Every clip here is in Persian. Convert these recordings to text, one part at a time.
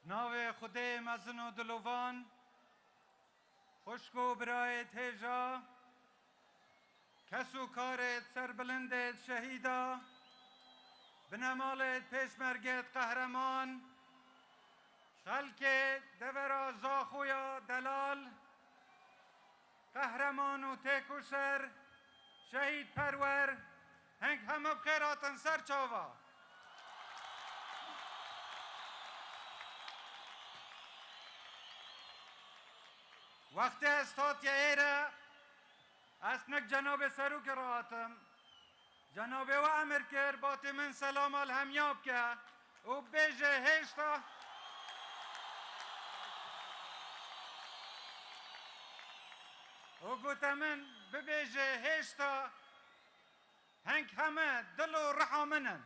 ناو خدای مزن و دلوان خشک و برایت هیجا کس و کارت سربلندت شهیدا بنمالت پیشمرگت قهرمان خلک دورا زاخویا دلال قهرمان و تکوشر شهید پرور هنگ همه بخیراتن سر چاوا وقتی استاد یا ایره اسنک جناب سروک راتم جناب و امر کر باتی من سلام الهمیاب که و بیجه هشتا و گوته من ببیجه هشتا هنگ همه دل و رحا منن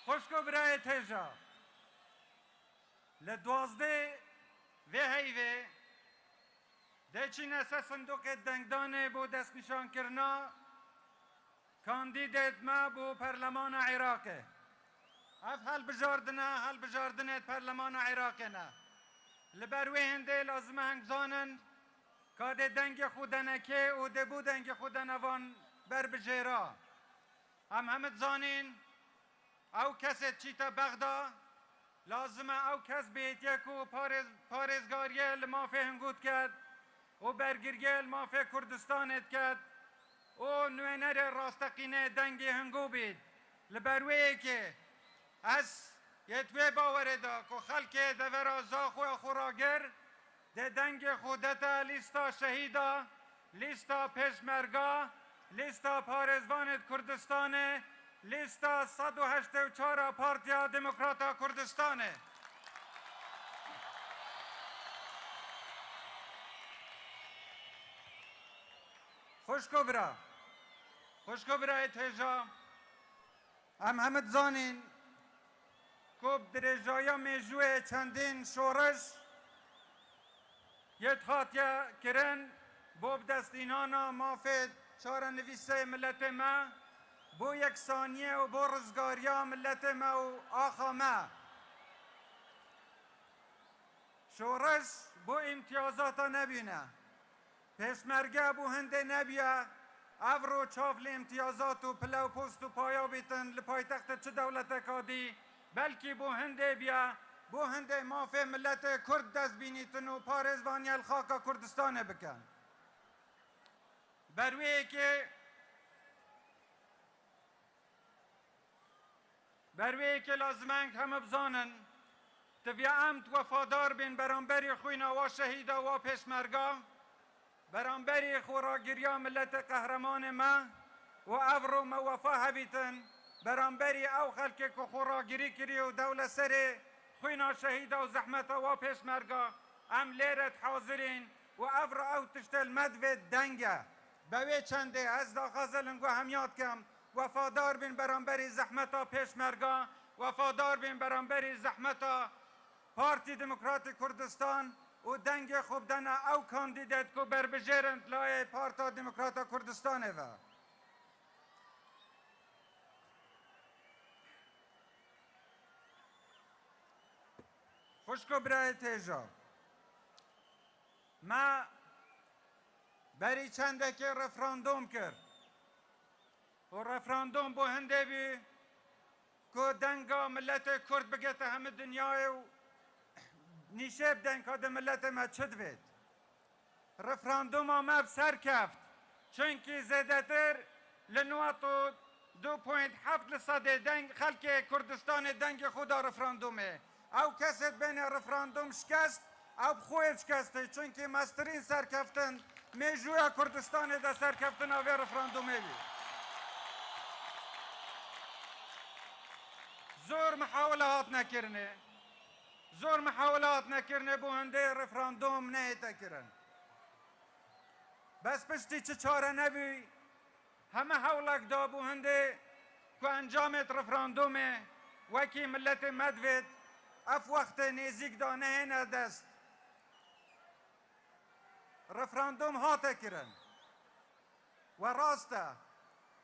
خوشکو برای تیجا لدوازده و هیوه دچین اساس صندوق دنگدانه بو دست نشان کرنا کاندیدت ما بو پرلمان عراقه اف هل بجاردنه پرلمان عراقه نه لبروی هنده لازم هنگ زانن که ده دنگ خودنه که و ده بو دنگ خودنه وان بر بجیرا همت زانین او کسی چیتا بغدا لازمه او کس بیت یکو پارزگاریه لمافه هنگود کرد و برگرگه لمافه کردستانت کرد و نوینر راستقینه دنگی هنگو بید لبرویه که از یتوی باوره دا که خلک دورا زاخو خوراگر ده دنگ خودتا لیستا شهیدا لیستا پشمرگا لیستا پارزوانت کردستانه لیستا 184 پارتیا دموکراتا کردستانه خوشکو برا اتهجا همت زانین کب درجایا میجوه چندین شورش یه خاطیا کرن بوب دستینانا مافد چار نویسه ملت ما بو یک ثانیه و بو رزگاریا ملت ما و آخا ما شورش بو امتیازاتا نبینه پیشمرگه بو هنده نبیه افرو چافل امتیازات و پلو پست و پایا بیتن لپای تخت چه دولت کادی بلکه بو هنده بیا بو هنده مافه ملت کرد دست بینیتن و پارزوانی الخاکا کردستان بکن برویه که لازمنگ همه بزانن تویا امت وفادار بین برانبری خوینا و شهیدا و پیشمرگا برانبری خوراگیریا ملت قهرمان ما و افرو موفا هبیتن برانبری او خلک که خوراگیری کری و دولت سر خوینا شهیدا و زحمتا و پیشمرگا ام لیرت حاضرین و افرو او تشتل مدوه دنگه بوی چنده از داخازلنگو همیاد کم وفادار بین برانبری زحمتا پیشمرگا وفادار بین برانبری زحمتا پارتی دموکرات کردستان و دنگ خوب دنه او کاندیدت کو بر بجیرند لای پارتا دموکراتا کردستانه و خوشکو برای تیجا ما بری چنده که رفراندوم کرد و رفراندوم بو هنده بی که دنگا ملت کرد بگیت همه دنیای و نیشه بدن که ملت ما چد بید رفراندوم ما بسر کفت چونکه زیده تر لنواتو 2.7 لصده دنگ خلک کردستان دنگ خدا رفراندومه او کست بین رفراندوم شکست او بخوی شکسته چونکه مسترین سرکفتن میجویا کردستان دا سرکفتن او رفراندومه بید زور محاولات نکرنه بو هنده رفراندوم نه تکرن بس پشتی چه چاره نبی همه حولک دا بو هنده که انجامت رفراندومه وکی ملت مدوید اف وقت نیزیک دا نه دست رفراندوم ها تکرن و راسته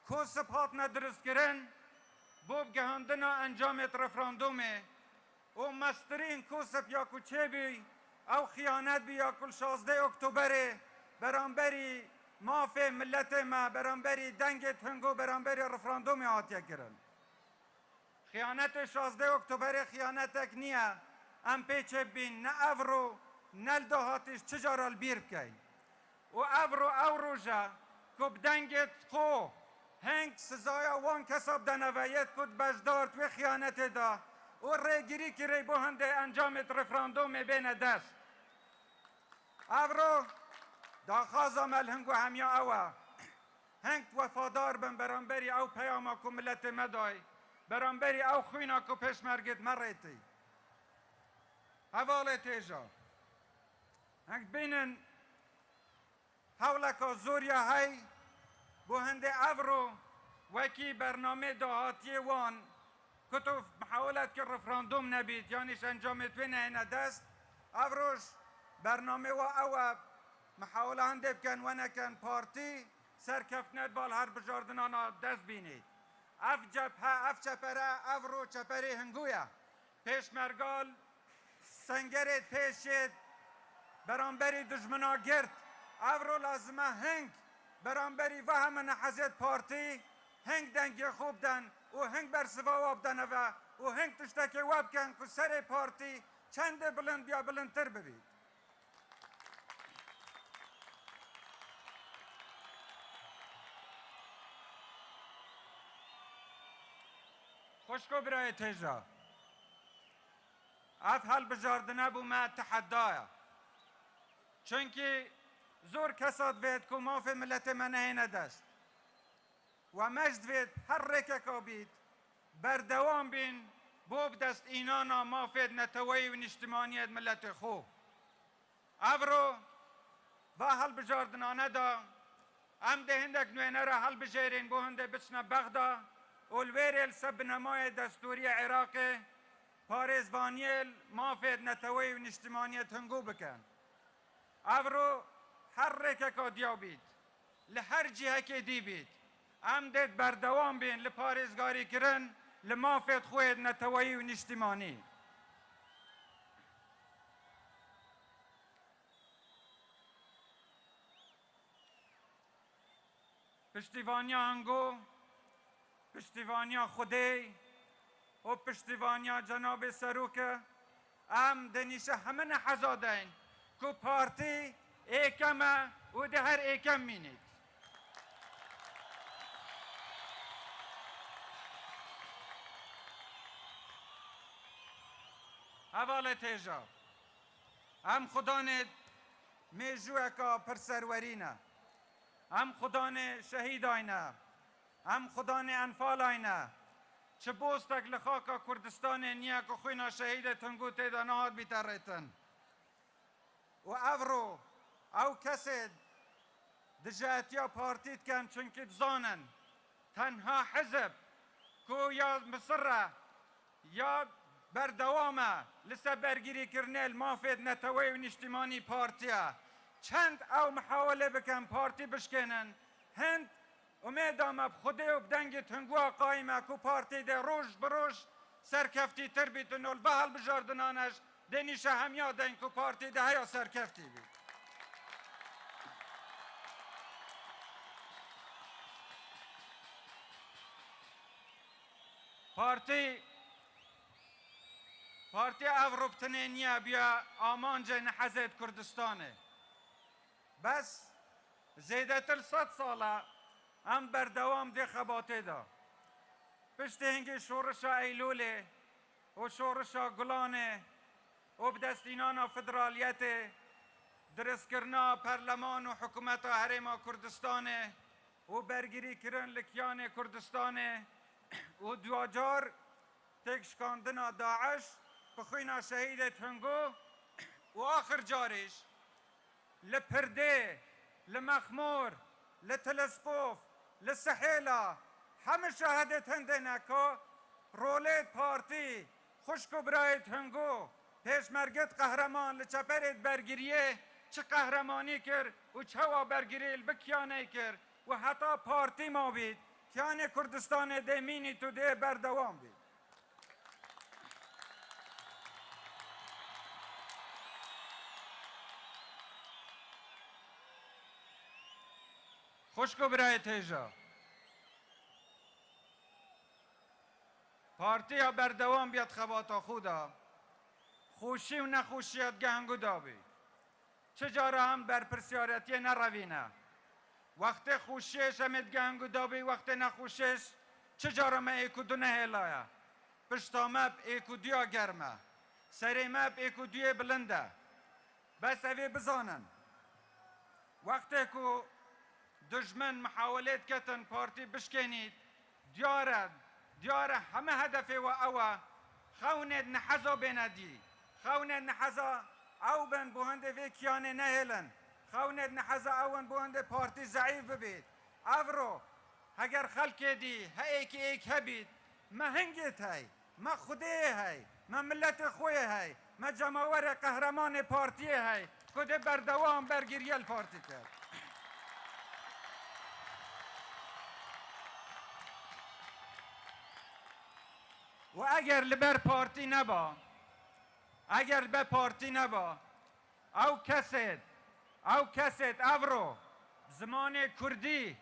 که سپات ندرست کرن بو بگهاندنا انجامت رفراندومه و مسترین کوسپ یا کوچه بی او خیانت بی یا کل 16 اکتبر برانبری ماف ملت ما برانبری دنگ تنگو برانبری رفراندوم آتیا کرن خیانت 16 اکتبر خیانتک نیه ام پیچه بین نه افرو نه دهاتش چجارال بیر بکن و افرو جا کب دنگت خو هنگ سزای وان کساب دنویت کد بجدار توی خیانت دا و ریگیری که ری بوهنده انجامت رفراندوم بین دست افرو دا خازم الهنگو همیا اوه هنگ وفادار بن برانبری او پیاما کو ملت مدای برانبری او خوینا کو پشمرگت مریتی حواله تیجا هنگ بینن حولکا زوریا های بوهنده افرو وکی برنامه دهاتی وان کتو محاولت که رفراندوم نبید یعنیش انجامت وی نه دست افروش برنامه و او محاوله هنده بکن و نکن پارتی سرکفت بال هر بجاردنانا دست بینید اف جبهه اف چپره افرو چپری هنگویا پیش مرگال سنگرت پیشید برانبری دجمنا گرد افرو لازمه هنگ برانبری و همه نحزید پارتی هنگ دنگی خوب دن و هنگ بر سوا واب دن و هنگ تشتکی واب کن که سر پارتی چند بلند یا بلندتر ببید خوشکو برای تیجا اف هل بجاردنه بو ما تحدایا چونکی زور کساد وید که ماف ملت منه ندست و مجد وید هر رکه بید بردوام بین بوب دست اینانا مافید نتوی و نشتمانیت ملت خو افرو و هل بجاردنانه دا ام ده هندک نوینه را هل بجیرین بو هنده بچنه بغدا والویرل سب نمای دستوری عراق پارزبانیل مافید نتوی و نشتمانیت هنگو بکن افرو هر رکه که دیا بید لهر جهه که دی بید ام دید بردوام بین لپارزگاری کرن لمافید خوید نتوی و نشتمانی پشتیوانیا هنگو پشتیوانیا خودی و پشتیوانیا جناب سروک ام دنیشه همه نحزادین که پارتی ایکمه و ده هر ایکم مینید حواله تیجا هم خدانه میجوه که پرسرورینه هم خدانه شهید آینه هم خدانه انفال آینه چه بوستک لخاکا کردستان نیا که خوینا شهید تنگو تیدا نهاد بیترتن و افرو او کسی دجاتیا پارتیت کن چونکه زانن تنها حزب که یا مصره یا بردوامه لسه برگیری کرنل مافید نتوی و نشتیمانی پارتیا چند او محاوله بکن پارتی بشکنن هند امیدام بخوده و بدنگ تنگوه قایمه که پارتی ده روش بروش سرکفتی تر بیتون و البحل بجاردنانش دنیشه هم یادن که پارتی ده یا سرکفتی بید پارتی اوروبتنه نیا بیا آمانج نحزت کردستانه بس زیدتر 100 ساله هم بردوام ده خباته دا پشت هنگی شورشا ایلوله و شورشا گلانه و بدستینانا فدرالیت درست کرنا پرلمان و حکومت حرم کردستانه و برگیری کرن لکیان کردستانه و دواجار تکشکاندنا داعش بخوینا شهیدت هنگو و آخر جارش لپرده لمخمور لتلسقوف لسحيلة همه شهادت هندنا که رولت پارتی خوشکو برایت هنگو پیشمرگت قهرمان لچپرت برگیریه چه قهرمانی کرد و چه برگیری البکیانه کرد و حتی پارتی ما بید کیان کردستان دمینی تو ده بردوام بید. خوشکو برای تیجا پارتی ها بردوام بیاد خواتا خودا خوشی و نخوشیت گهنگو دابی چجارا هم بر پرسیارتی نروینه وقت خوشیش همید گهنگو دابی وقت نخوشیش چجارا ما ایکو دونه هلایا پشتا مب ایکو دیا گرمه سری مب ایکو دیا بلنده بس اوی بزانن وقتی که دشمن محاولت کتن پارتی بشکنید دیاره همه هدفه و اوه خونید نحزا بیندی خونید نحزا او بن بوهنده وی کیانه نهلن خونید نحزا اون بوهنده پارتی ضعیف ببید افرو اگر خلق دی هی که ایک هبید ما هنگیت هی ما خوده هی ما ملت خوی هی ما جماور قهرمان پارتی هی کده بردوام برگیریل پارتی کرد و اگر لبر پارتی نبا اگر به پارتی نبا او کسید افرو زمان کردی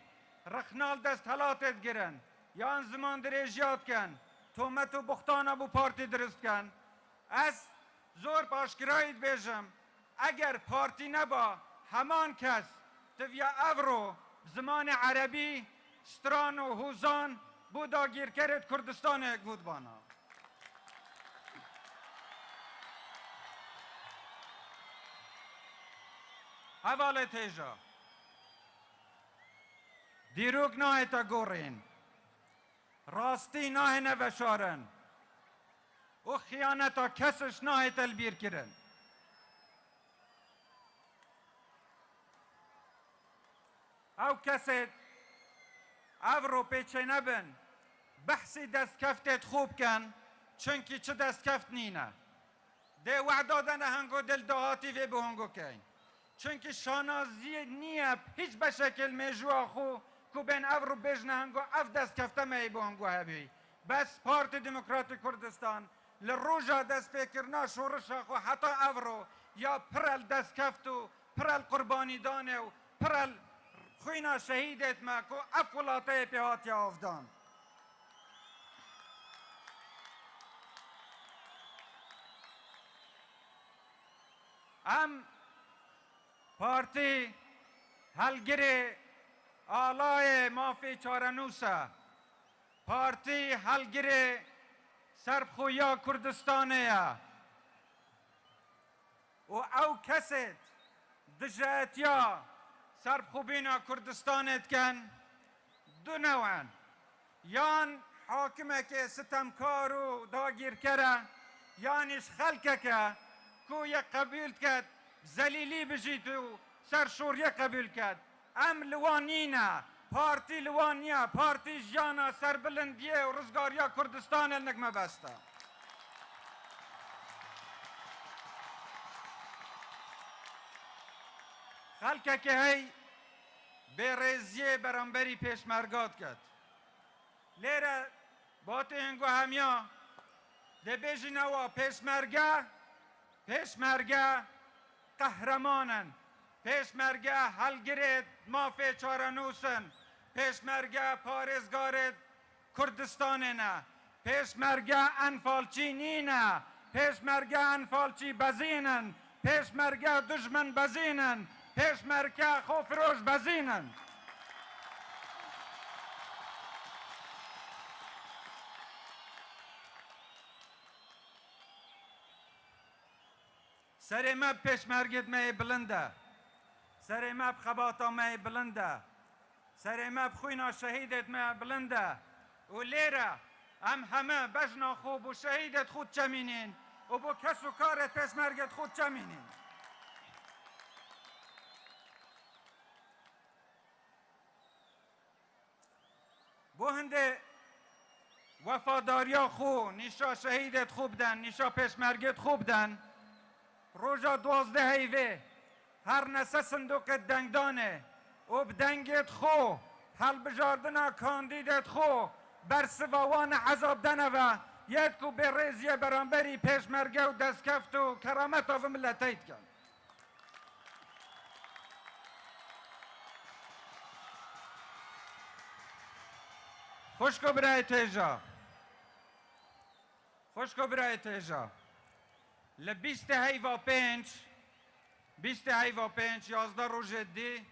رخنال دست حالاتت گرن یا ان زمان دریجیات کن تومت و بختان ابو پارتی درست کن از زور پاشکرایید بیجم اگر پارتی نبا همان کس تویا افرو زمان عربی ستران و هوزان بودا گیر کرد کردستان گودبانا حواله تیجا دیروک ناه تا گورین راستی ناه نوشارن و خیانتا کسش ناه تلبیر کرن او کسی افرو پیچه نبن بحثی دست کفتت خوب کن چونکی چه دست کفت نینه ده وعدادن هنگو دل دهاتی وی به هنگو کن چونکی شانازی نیه هیچ به شکل میجوا خو که بین افرو بجنه هنگو اف دست کفته می به هنگو هبی بس پارتی دموکراتی کردستان لروجا دست پیکرنا شورشا خو حتی افرو یا پرل دست کفتو پرل قربانی دانه و پرل خوینا شهیدت ما که اف ولاته پیهات یا افدان ام پارتی هلگری آلای مافی چارنوسا پارتی هلگری سربخویا کردستانه و او کسید دجاتیا سربخوبینا کردستانت کن دو نوعن یان حاکمه که ستمکار و داگیر کره یانش خلقه که کو یک قبیل کد زلیلی بجید و سرشوریه قبیل کد ام لوانینا پارتی لوانیا پارتی جانا سربلندیه و رزگاریا کردستان النگمه بسته خلقه که هی به ریزیه برانبری پیشمرگات کرد لیره باتی هنگو همیا ده بیجی نوا پیشمرگه قهرمانن پیشمرگه هلگرید مافی چارنوسن پیشمرگه پارزگارد کردستان نه پیشمرگه انفالچی نینه پیشمرگه انفالچی بزینن پیشمرگه دشمن بزینن پیشمرگه خوفروش بزینن سر مب پیشمرگت می بلنده سر مب خباتا می بلنده سر مب خوینا شهیدت می بلنده و لیره هم همه بجنا خوب و شهیدت خود چمینین و با کس و کارت پیشمرگت خود چمینین بو هنده وفاداریا خو نیشا شهیدت خوب دن نیشا پیشمرگت خوب دن روژا 12 هیوه هر نسه صندوق دنگدانه و بدنگت خو هەڵبژاردنە کاندیدێت خۆ بەرسڤاوانە حەزابدەنەوە یەک و بێڕێزیە بەرامبەری پێشمەرگە و دەستکەفت و کەرامەتەوە ملەتەی بکەن. خوشکۆ برای تێژە خوشکۆ برای تێژە لە 20 هەیڤا 5 11 ڕۆژێ دی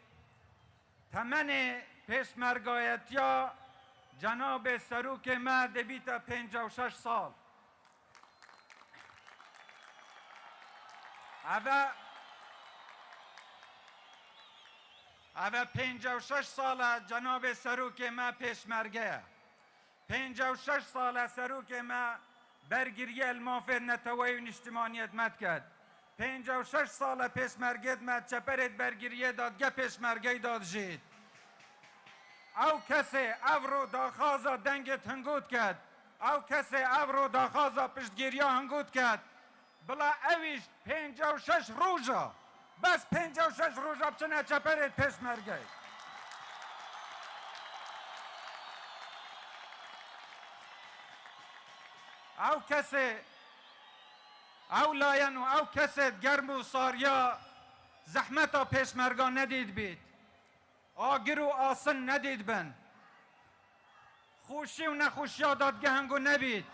تەمەنێ پێشمەرگایەتیا جەنابێ سەرۆکێ me دەبیتە 56 ساڵ. ئەvە 56 ساڵە جەنابێ سەرۆکێ me پێشمەرگەیە. 56 ساڵە سەرۆکێ me بەرگریە مافێر نەتەوەی و نیشتیمانیەت مەد کرد. 56 ساڵە پێشمەرگێت me چەپەرێت بەرگریە دادگە پێشمەرگەی دادژێت. ئەو کەسێ ئەڤڕۆ داخوازە دەنگێت هەنگوت کرد. ئەو کەسێ ئەڤڕۆ داخوازە پشتگیریە هەنگوت کرد. بڵا ئەویش 56 ڕۆژە بەس 56 ڕۆژە بچنە چەپەرێت پێشمەرگەی. ئەو کەسێ ئەو لایەن و ئەو کەسێت گەرم و ساریە زەحمەتە پێشمەرگا نەدید بیت. ئاگر و ئاسن نەدید بن. خوشی و نەخوشیە دادگە هەنگو نەبیت.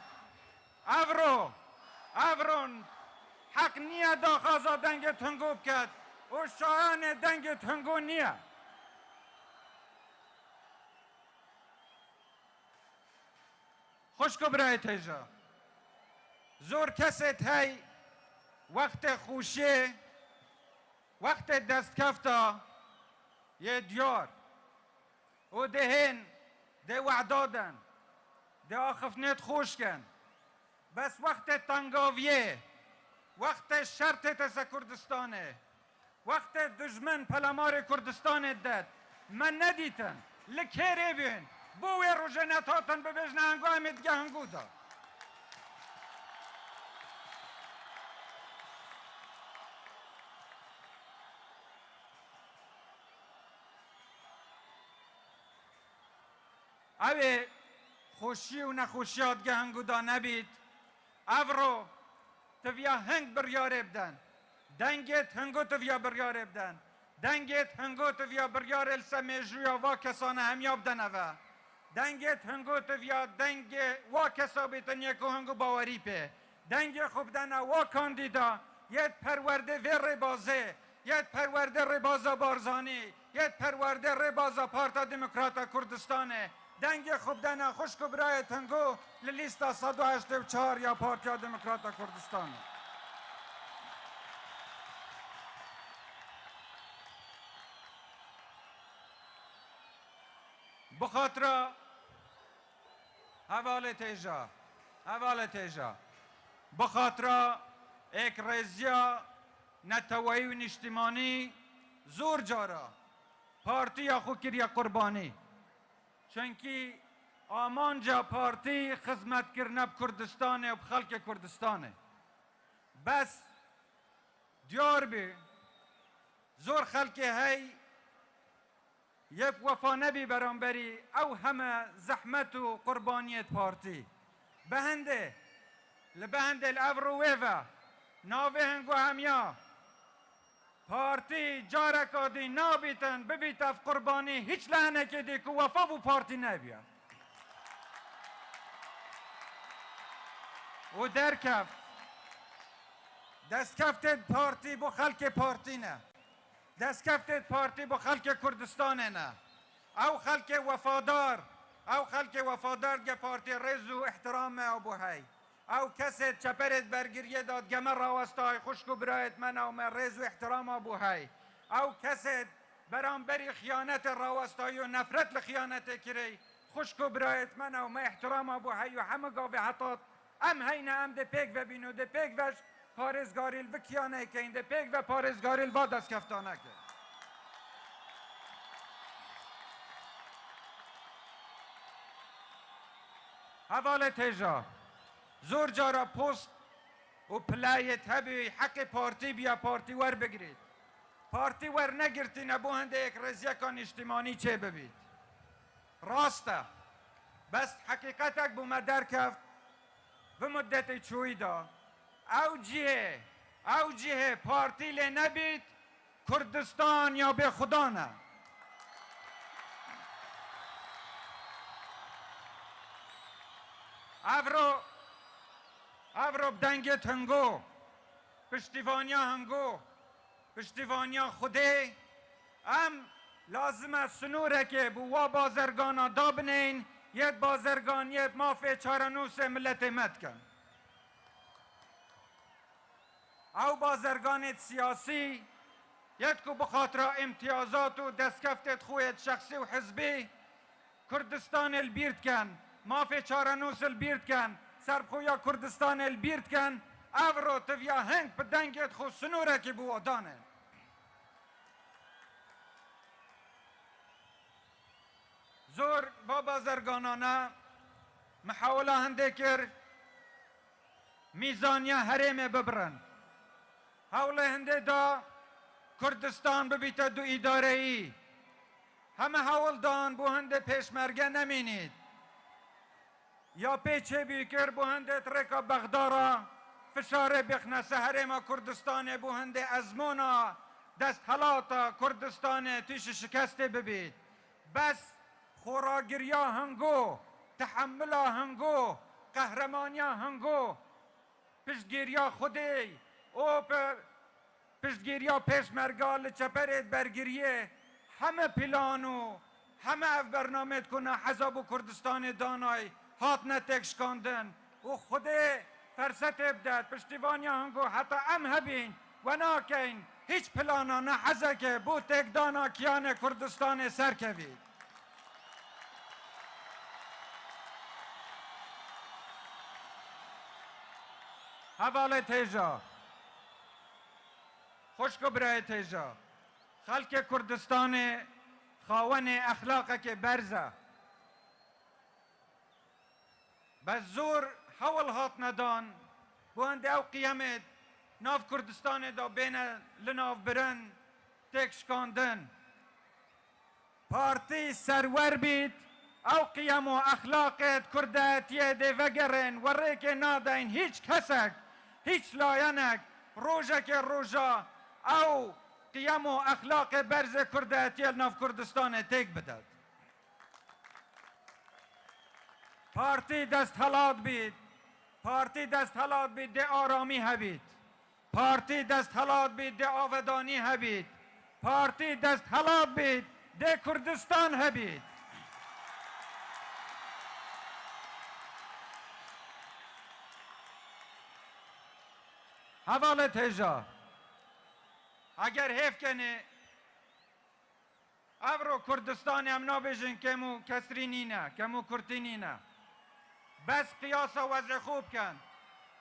ئەڤڕۆن حەق نییە داخوازە دەنگێت هەنگو بکات و شایانێ دەنگێت هەنگو نییە. خوشکۆ برای تێژە زۆر کەسێت هەی وەختێ خوشێ وەختێ دەستکەفتە یە دیار و دەهێن دێ وەعدادەن دێ ئاخفنێت خۆشکەن بەس وەختێ تەنگاڤیێ وەختێ شەرتێتە سە کوردستانێ وەختێ دژمن پەلەمارێ کوردستانێت دەت من نەدیتن لە کێرێ بێن بۆ وێ ڕۆژە نەتاتن ببێژنە هەنگۆ ئەمێ دگە هەنگوودا. ئەوێ خۆشی و نەخۆشیات گە هەنگوودا نەبیت. ئەڤڕۆ تڤیا هەنگ بڕیارێ بدەن. دەنگێت هەنگۆ تڤیا بڕیارێ بدەن. دەنگێت هەنگۆ تڤیا بڕیارێ لە سە مێژوویە وا کەسانە هەمیا بدەنەوە. دەنگێت هەنگۆ تڤیا دەنگێ وا کەسا بێتن یەک و هەنگو باوەری پێ. دەنگێ خۆ بدەنە وا کاندیدا یەت پەروەردە vê rêbazê yet perwerde rêbaza Barzanî yet perwerde rêbaza Parta Demokrata Kurdistanê dengê xwe bidene xwişk û birayê hingû li lîsta 184 ya Partiya Demokrata Kurdistanê. Bi xatira hevalê têja bi xatira êkrêziya neteweyî û niştimanî zor cara partiya xwe kiriye qurbanî. Çünkü amanca parti xizmetkirine bi Kurdistanê û bi xelkê Kurdistanê. Bes diyar bî zor xelkê hey yek wefa nebî beramberî ew heme zehmet û qurbaniyet partî. Behendê li behendê li ev wê ve navê hingû hemya partî careka dî nabîtin bibît ev qurbanî hiç li henekê dî ku wefa bû partî nebiye. û derkeft destkeftê partî bu xelkê partî ne. Destkeftê partî bu xelkê Kurdistanê ne. Ew xelkê wefadar ge partî rêz û ihtiramê bû hey. Ew kesê çeperê bergiriye dadgeme rawestayê xwişk û birayet me ew me rêz û ihtirama bû hey. Ew kesê beramberî xiyanetê rawestayî û nefret li xiyanetê kirê xwişk û birayet me ew me ihtirama bû hey û hemû gavê hetat em heyne em dê pêk vebîn û dê pêk veş parêzgarî li kiyanê keyin dê pêk ve parêzgarî li va destkeftane ke. Hevalê têja zor cara post û pilayê hebû heqê partî biya partî werbigirît. Partî wernegirtîne bo hindê ekrêziyeka niştimanî çê bibît. راسته بس حقیقتك بوما دركفت بمدت چويدا او جهه پارتی لی نبید کردستان یا به خدا نه. افرو بدنگت هنگو پشتیوانیا هنگو پشتیوانیا خوده ام لازم سنوره که بوا بازرگانا دابنین یه بازرگان یه مافی چارنوس ملت مد کن او بازرگانت سیاسی یک کو بخاطر امتیازات و دستکفتت خویت شخصی و حزبی کردستان البیرد کن مافی چارنوس البیرد کن سربخویا کردستان البیرد کن افرو تفیا هنگ بدنگت خو سنوره که بوا دانه زور با بازرگانانه محاوله هنده کر میزانیا حریم ببرن حوله هنده دا کردستان ببیت دو اداره ای همه حول دان بو هنده پیشمرگه نمینید یا پیچه بیکر بو هنده ترکا بغدارا فشار بخنسه حریم کردستان بو هنده ازمونا دست حلاتا کردستان تیش شکسته ببید بس خوراگریا هنگو تحملا هنگو قهرمانیا هنگو پشتگیریا خودی او پشتگیریا پیشمرگال چپرت برگریه همه پلانو همه اف برنامه کنه حزب و کردستان دانای هات نتکش کندن و خودی فرصت ابداد پشتیوانیا هنگو حتی ام هبین و ناکین هیچ پلانا نه حزکه بو تک دانا کیان کردستان سرکوید حواله تیجا خوشکو برای تیجا خلق کردستان خاون اخلاقه که برزه بس زور حول هات ندان بوانده او قیامت ناف کردستان دا بین لناف برن تکشکاندن پارتی سرور بید او قیام و اخلاقت کرداتیه ده وگرن وره که نادین هیچ کسک هیچ لاینک روژه که روژه او قیام و اخلاق برز کرداتیه ناف کردستان تک بدد پارتی دست حلات بید پارتی دست حلات بید ده آرامی هبید پارتی دست حلات بید ده آودانی هبید پارتی دست حلات بید ده کردستان هبید حوالت هجا اگر حیف کنه افرو کردستان هم نابیجن کمو کسری نینه کمو کرتی نینه بس قیاس وضع خوب کن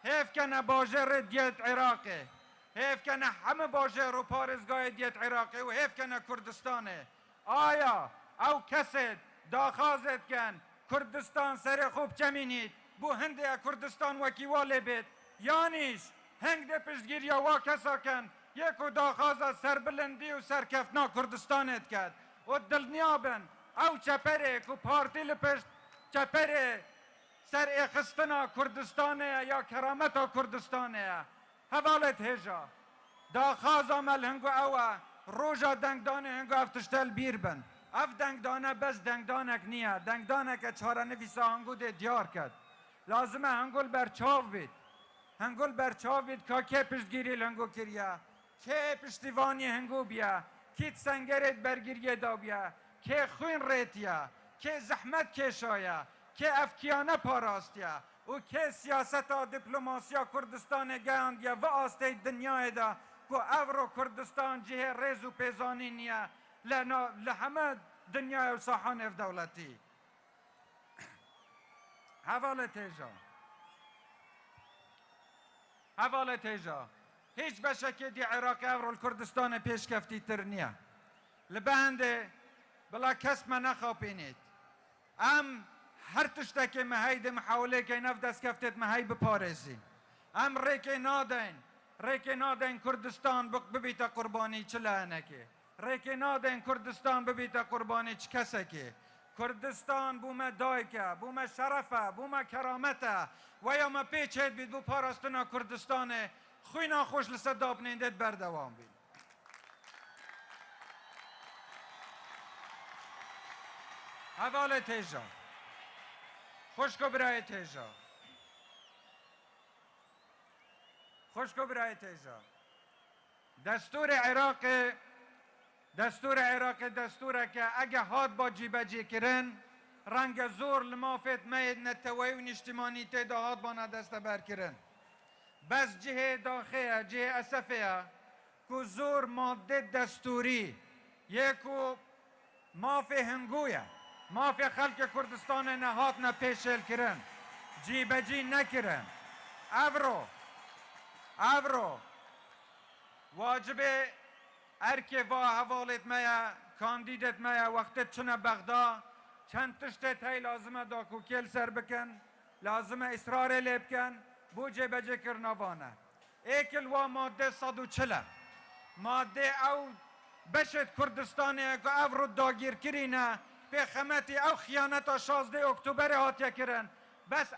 حیف کنه باجر دیت عراقه حیف کنه همه باجر و پارزگاه دیت عراقه و حیف کنه کردستانه آیا او کست داخازت کن کردستان سر خوب چمینید بو هنده کردستان وکیواله بید یانیش هنگ ده پشتگیر یا وا کسا کن یکو داخازا سربلندی و سرکفنا کردستانت کرد و دلنیابن او چپره که پارتی لپشت چپره سر اخستنا کردستانه یا کرامتا کردستانه حوالت هجا داخازا مل هنگو اوه روژا دنگدانه هنگو افتشتل بیر بن اف دنگدانه بس دنگدانک نیه دنگدانک چهاره نفیسا هنگو ده دیار کرد لازمه هنگول برچاو بید هنگول برچاو بید که که پشتگیری لنگو کریا که پشتیوانی هنگو بیا که سنگرت برگیریه دا بیا که خوین ریتیا که زحمت کشایا که افکیانه پاراستیا و که سیاستا دیپلوماسیا کردستان گاندیا و آسته دنیای دا که افرو کردستان جه ریز و پیزانی نیا لحمه دنیای و ساحان اف دولتی حواله تیجا هیچ بشکه دی عراق افرو کردستان پیش کفتی تر نیا لبنده بلا کس ما نخوابینید ام هر تشتک مهید محاوله که نف دست کفتت مهی بپارزین ام ریک نادین کردستان ببیتا قربانی چه لعنکه ریک نادین کردستان ببیتا قربانی چه کسکه کردستان بومه دایکه، بومه شرفه، بومه کرامته و یا ما پیچید بید بو پاراستنا کردستانه خوی ناخوش لصداب نیندت بردوام بید. حواله تیجا خوشکو برای تیجا خوشکو برای تیجا دستور عراق دستوره که اگه هاد با جیبجی کرن رنگ زور لمافت مید نتوی و نشتمانی تیدا هاد با ندست بر کرن بس جهه داخله جهه اصفه که زور ماده دستوری یکو مافی هنگویه مافی خلق کردستان نهات نپیشل کرن جیبجی نکرن افرو واجبه ارکه و حوالت میا کاندیدت میا وقت چنه بغدا چند تشتت های لازمه دا کوکیل سر بکن لازمه اصرار لیب کن بوجه بجه کرنوانه ایکل و ماده 140 ماده او بشت کردستانه که او رو داگیر کرینه به خمتی او خیانت 16 اکتبر هاتیا کرن بس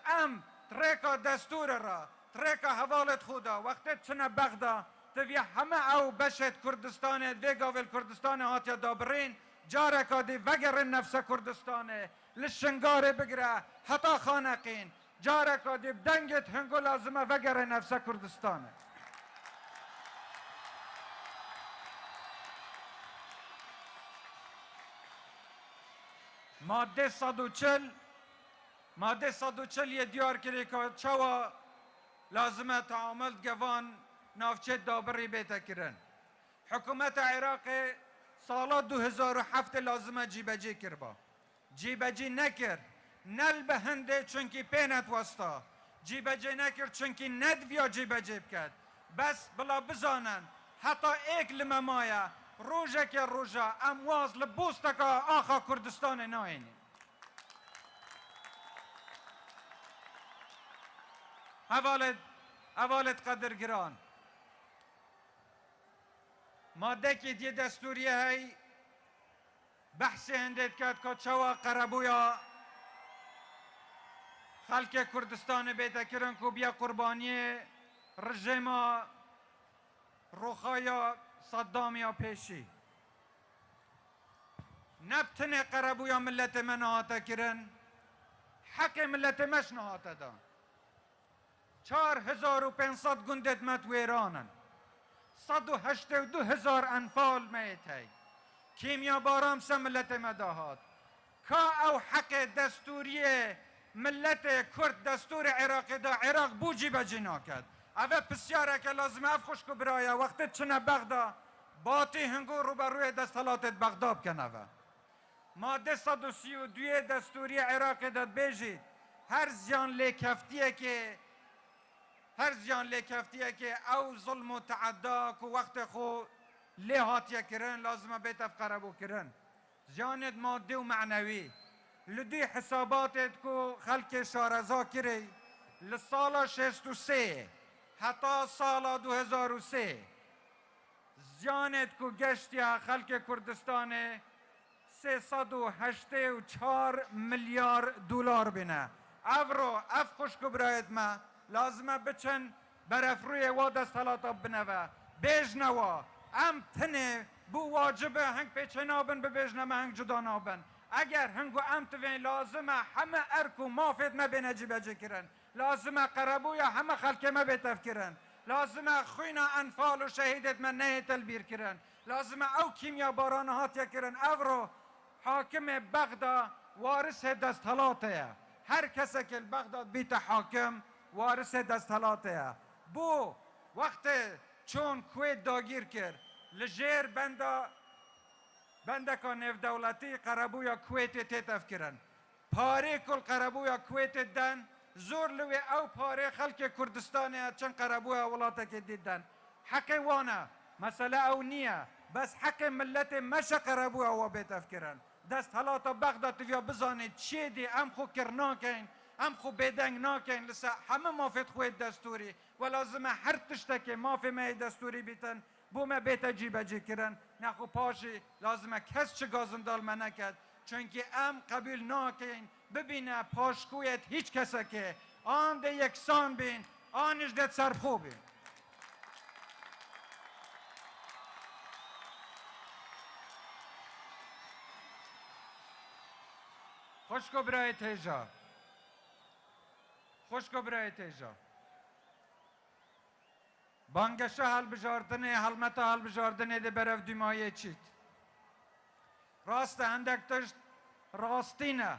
ترکا دستور را ترکا حوالت خودا وقت چنه بغدا توی همه او بشت کردستانه دیگاول کردستانه هاتیا دابرین جارکا دی وگر نفس کردستانه لشنگاره بگره حتی خانقین جارکا دی دنگت هنگو لازمه وگر نفس کردستانه ماده 140 یه دیار کری که چوا لازمه تعامل گوان نافچه دابری بیتا کرن حکومت عراق سالا 2007 لازمه جیبجی کربا جیبجی نکر نل به هنده چونکی پینت واسطا جیبجی نکر چونکی ندویا جیبجی بکد بس بلا بزانن حتی ایک لممایا روژه که روژه امواز لبوستا آخا کردستان ناینی حوالت قدرگران ماده که دی دستوریه های بحثی هندید کرد که چوا قربویا خلق کردستان بیتا کرن که بیا قربانی رژیم روخایا صدام یا پیشی نبتن قربویا ملت من نهاتا کرن حق ملت مش نهاتا دان 4500 گندت مت ویرانن 182,000 انفال میت هی کیمیا بارام سه ملت مداهات که او حق دستوری ملت کرد دستور عراق دا عراق بوجی بجینا کرد اوه پسیاره که لازمه اف خوشکو برایا وقت چنه بغدا باتی هنگو رو بر روی دستالاتت بغداب کن اوه ماده 132 دستوری عراق داد بیجید هر زیان لیکفتیه که او ظلم و تعدا که وقت خو لیهاتیا کرن لازمه بیت افقره بو کرن زیانت ماده و معنوی لدی حساباتت که خلق شارزا کری لسالا 63 حتی سالا 2003 زیانت که گشتیا خلق کردستان 384 میلیارد دلار بینه اف خوشکو برایت ما لازمه بچن برف روی و دستالاتا بنوه بیجنوا تنه بو واجبه هنگ پیچه نابن ببیجنه هنگ جدا نابن اگر هنگو توین لازمه همه ارکو مافید ما بینه جیبه کرن لازمه قربویا همه خلک ما بیتف کرن لازمه خوینا انفال و شهیدت من نه تلبیر کرن لازمه او کیمیا باران هاتیا کرن رو حاکم بغداد وارث دستالاته هر کسی که بغداد بیت حاکم وارث دستالاته بو وقت چون کویت داگیر کرد لجیر بنده که نف دولتی قربویا کویت تیتف کرن پاره کل قربویا کویت دن زور لوی او پاره خلق کردستانه چند قربویا ولاتا که دیدن حق وانا مسئله او نیه بس حق ملت مش قربویا و بیتف کرن دست حالاتا بغداد تبیا بزانید چی دی ام خو کرناکین ام خو بیدنگ ناکین لسا همه مافید خوید دستوری و لازمه هر تشتک مافی مای دستوری بیتن بو ما بیتا جیبه جی کرن نخو پاشی لازمه کس چه گازندال منکد چونکه ام قبول ناکن ببینه پاشکویت هیچ کسا که آن ده یکسان بین آنش ده سرخو بین. خوشکو برای تیجا خوشکو برای تیجا بانگشه حل بجاردنه حلمتا حل بجاردنه ده برف دیمایه چید راست اندک تشت راستینه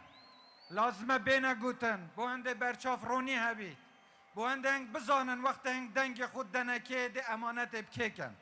لازمه بینه گوتن بو هنده برچاف رونی هبید بو هنده هنگ بزانن وقت هنگ دنگ خود دنکه ده امانت بکه کن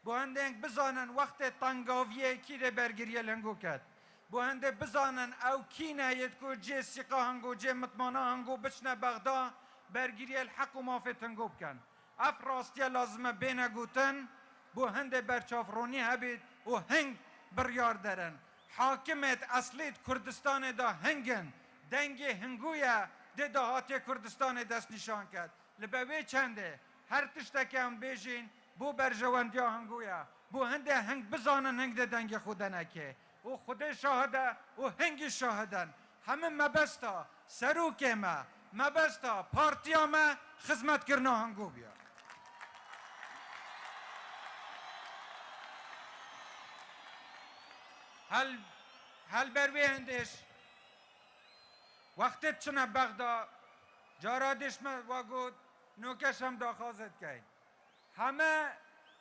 بو هنده هنگ بزانن وقت تنگاویه کی ده برگریه لنگو کد بو هنده بزانن او کی نهید که جه سیقا هنگو جه مطمانا هنگو بچنه بغدا برگریه الحق و مافی تنگو بکن اف راستیه لازمه بینه گوتن بو هنده برچاف رونی هبید و هنگ بریار درن حاکمت اصلیت کردستان دا هنگن دنگ هنگویا ده دهات کردستان دست نشان کرد لبوی چنده هر تشتکی هم بیجین بو برجواندیا هنگویا بو هنده هنگ بزانن هنگ ده دنگ خودنکه و خود شاهده و هنگ شاهدن همه مبستا سروک ما مبستا پارتیا ما خدمت کرنا هنگو بیا هل بروی هندش وقتی چنه بغدا جارادش واگود نوکش هم داخازت که همه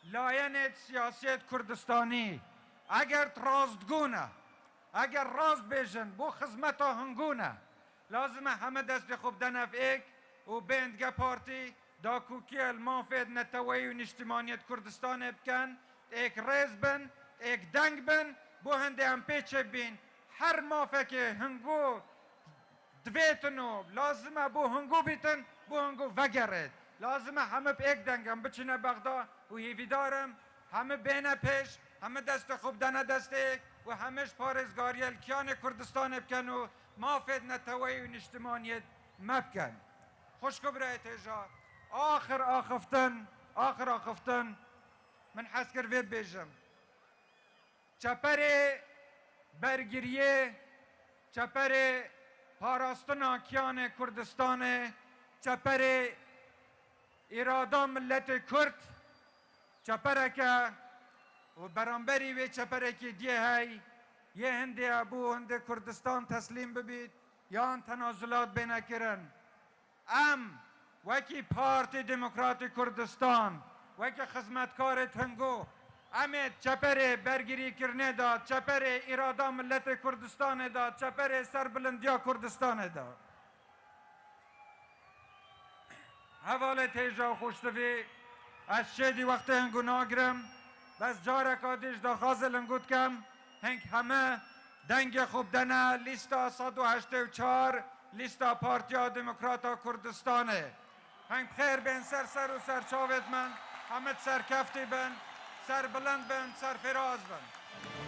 لاینت سیاست کردستانی اگر راستگونه اگر راست بیشن بو خدمتا هنگونه لازمه همه دست خوب دنف ایک و بندگه پارتی دا کوکی المافید نتوی و نشتمانیت کردستان بکن ایک ریز بن ایک دنگ بن بو هنده هم پیچه بین هر مافه که هنگو دویتنو لازمه بو هنگو بیتن بو هنگو وگرد لازمه همه به ایک دنگم بچینه بغدا و هیوی دارم همه بینه پیش همه دست خوب دنه دست ایک و همش پارزگاری الکیان کردستان بکن و مافید نتوی و نشتمانیت مبکن خوشکو برای تیجا آخر آخفتن من حس کر ویب بیجم چپر برگریه چپر پاراستنا کیان کردستان چپر ارادا ملت کرد چپره که و برانبری و چپره که دیه های یه هنده ابو هنده کردستان تسلیم ببید یا تنازلات بینه کرن وکی پارتی دموکرات کردستان وکی خدمتکار تنگو امید چپر برگیری کرنه داد چپر ارادا ملت کردستان داد چپر سربلندیا کردستان داد حواله تیجا خوشتوی از شدی وقت هنگو ناگرم بس جارکا دیش دا خازل هنگود کم هنگ همه دنگ خوب دنه لیستا 184 لیستا پارتیا دموکراتا کردستانه هنگ خیر بین سر و سر چاوید من همه سر کفتی بین سر بلند بین سر فراز بین